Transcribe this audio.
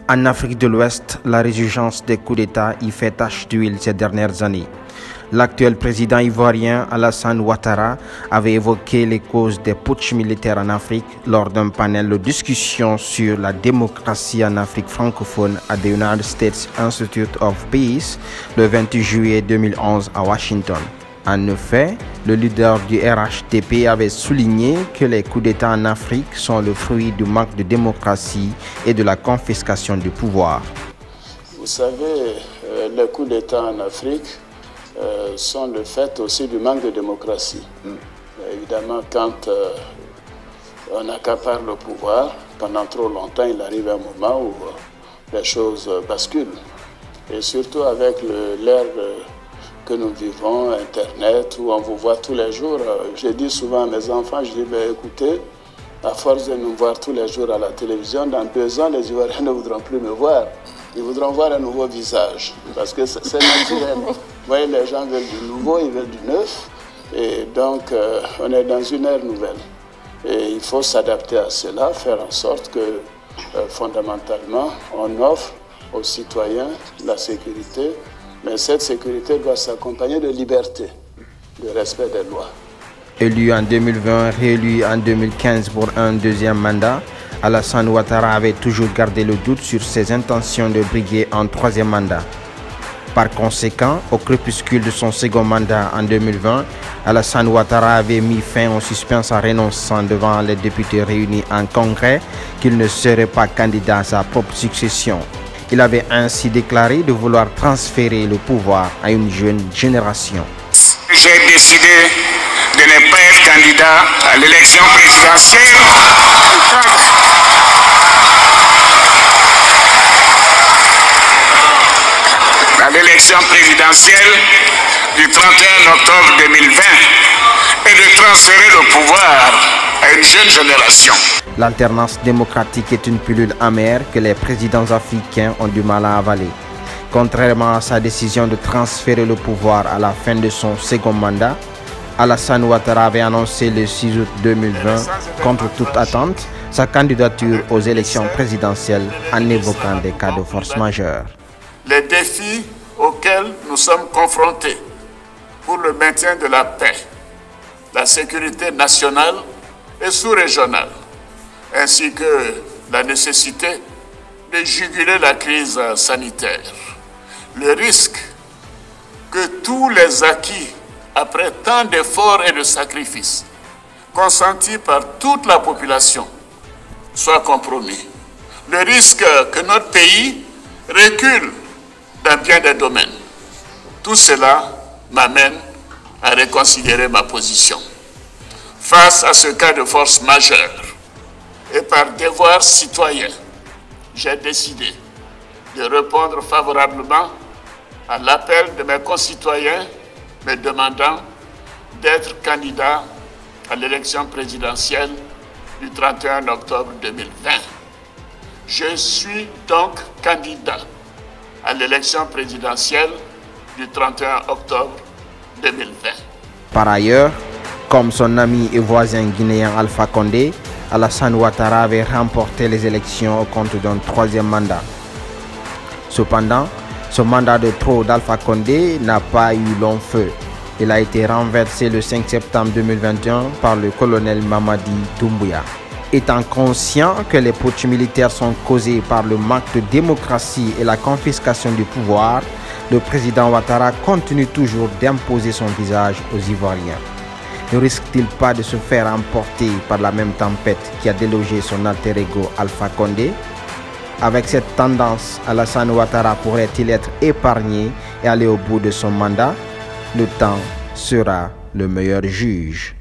En Afrique de l'Ouest, la résurgence des coups d'État y fait tache d'huile ces dernières années. L'actuel président ivoirien Alassane Ouattara avait évoqué les causes des putschs militaires en Afrique lors d'un panel de discussion sur la démocratie en Afrique francophone à the United States Institute of Peace le 28 juillet 2011 à Washington. En effet, le leader du RHDP avait souligné que les coups d'État en Afrique sont le fruit du manque de démocratie et de la confiscation du pouvoir. Vous savez, les coups d'État en Afrique sont le fait aussi du manque de démocratie. Évidemment, quand on accapare le pouvoir, pendant trop longtemps, il arrive un moment où les choses basculent. Et surtout avec l'ère que nous vivons, Internet, où on vous voit tous les jours. Je dis souvent à mes enfants, je dis, écoutez, à force de nous voir tous les jours à la télévision, dans 2 ans, les Ivoiriens ne voudront plus me voir. Ils voudront voir un nouveau visage, parce que c'est naturel. Vous voyez, les gens veulent du nouveau, ils veulent du neuf. Et donc, on est dans une ère nouvelle. Et il faut s'adapter à cela, faire en sorte que, fondamentalement, on offre aux citoyens la sécurité. Mais cette sécurité doit s'accompagner de liberté, de respect des lois. Élu en 2020, réélu en 2015 pour un deuxième mandat, Alassane Ouattara avait toujours gardé le doute sur ses intentions de briguer un troisième mandat. Par conséquent, au crépuscule de son second mandat en 2020, Alassane Ouattara avait mis fin au suspense en renonçant devant les députés réunis en congrès qu'il ne serait pas candidat à sa propre succession. Il avait ainsi déclaré de vouloir transférer le pouvoir à une jeune génération. J'ai décidé de ne pas être candidat à l'élection présidentielle. À l'élection présidentielle du 31 octobre 2020 et de transférer le pouvoir à une jeune génération. L'alternance démocratique est une pilule amère que les présidents africains ont du mal à avaler. Contrairement à sa décision de transférer le pouvoir à la fin de son second mandat, Alassane Ouattara avait annoncé le 6 août 2020, contre toute attente, sa candidature aux élections présidentielles en évoquant des cas de force majeure. Les défis auxquels nous sommes confrontés pour le maintien de la paix, la sécurité nationale et sous-régionale, ainsi que la nécessité de juguler la crise sanitaire. Le risque que tous les acquis, après tant d'efforts et de sacrifices, consentis par toute la population, soient compromis. Le risque que notre pays recule dans bien des domaines. Tout cela m'amène à reconsidérer ma position. Face à ce cas de force majeure, et par devoir citoyen, j'ai décidé de répondre favorablement à l'appel de mes concitoyens me demandant d'être candidat à l'élection présidentielle du 31 octobre 2020. Je suis donc candidat à l'élection présidentielle du 31 octobre 2020. Par ailleurs, comme son ami et voisin guinéen Alpha Condé, Alassane Ouattara avait remporté les élections au compte d'un troisième mandat. Cependant, ce mandat de trop d'Alpha Condé n'a pas eu long feu. Il a été renversé le 5 septembre 2021 par le colonel Mamadi Doumbouya. Étant conscient que les putschs militaires sont causés par le manque de démocratie et la confiscation du pouvoir, le président Ouattara continue toujours d'imposer son visage aux Ivoiriens. Ne risque-t-il pas de se faire emporter par la même tempête qui a délogé son alter ego Alpha Condé? Avec cette tendance, Alassane Ouattara pourrait-il être épargné et aller au bout de son mandat? Le temps sera le meilleur juge.